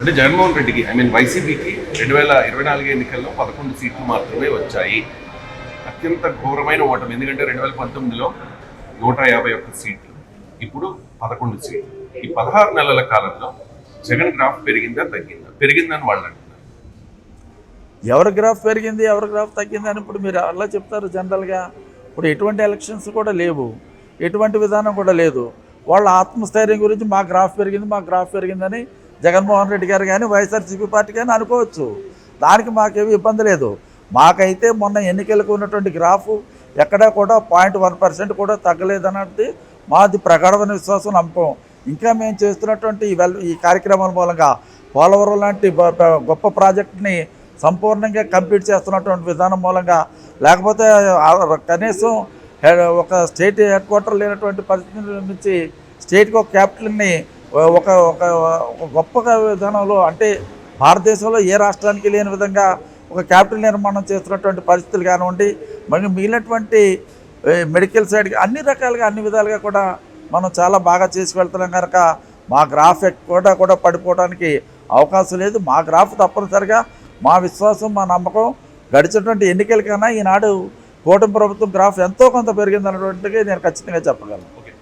అంటే జగన్మోహన్ రెడ్డికి వైసీపీకి 2024 ఎన్నికల్లో 11 సీట్లు మాత్రమే వచ్చాయి. అత్యంత ఘోరమైన ఓటమి. ఎందుకంటే 2019లో 151 సీట్లు, ఇప్పుడు 11 సీట్లు. ఈ 16 నెలల కాలంలో జగన్ గ్రాఫ్ పెరిగిందా తగ్గిందా? పెరిగిందని వాళ్ళు అంటున్నారు. ఎవరి గ్రాఫ్ పెరిగింది ఎవరి గ్రాఫ్ తగ్గింది అని ఇప్పుడు మీరు అలా చెప్తారు. జనరల్గా ఇప్పుడు ఎటువంటి ఎలక్షన్స్ కూడా లేవు, ఎటువంటి విధానం కూడా లేదు. వాళ్ళ ఆత్మస్థైర్యం గురించి మా గ్రాఫ్ పెరిగిందని జగన్మోహన్ రెడ్డి గారు కానీ వైఎస్ఆర్సీపీ పార్టీ కానీ అనుకోవచ్చు. దానికి మాకేమీ ఇబ్బంది లేదు. మాకైతే మొన్న ఎన్నికలకు ఉన్నటువంటి గ్రాఫ్ ఎక్కడా కూడా 0.1% కూడా తగ్గలేదన్నది మాది ప్రగాఢమైన విశ్వాసం, నమ్మకం. ఇంకా మేము చేస్తున్నటువంటి ఈ కార్యక్రమాల మూలంగా పోలవరం లాంటి గొప్ప ప్రాజెక్టుని సంపూర్ణంగా కంప్లీట్ చేస్తున్నటువంటి విధానం మూలంగా, లేకపోతే కనీసం ఒక స్టేట్ హెడ్ క్వార్టర్ లేనటువంటి పరిస్థితి నుంచి స్టేట్కి ఒక క్యాపిటల్ని ఒక గొప్ప విధానంలో, అంటే భారతదేశంలో ఏ రాష్ట్రానికి లేని విధంగా ఒక క్యాపిటల్ నిర్మాణం చేస్తున్నటువంటి పరిస్థితులు కానివ్వండి, మరి మిగిలినటువంటి మెడికల్ సైడ్కి అన్ని రకాలుగా అన్ని విధాలుగా కూడా మనం చాలా బాగా చేసి వెళ్తున్నాం. కనుక మా గ్రాఫ్ కూడా పడిపోవడానికి అవకాశం లేదు. మా గ్రాఫ్ తప్పనిసరిగా మా విశ్వాసం, మా నమ్మకం గడిచినటువంటి ఎన్నికల కన్నా ఈనాడు కూటమి ప్రభుత్వం గ్రాఫ్ ఎంతో కొంత పెరిగిందన్నటువంటిది నేను ఖచ్చితంగా చెప్పగలను.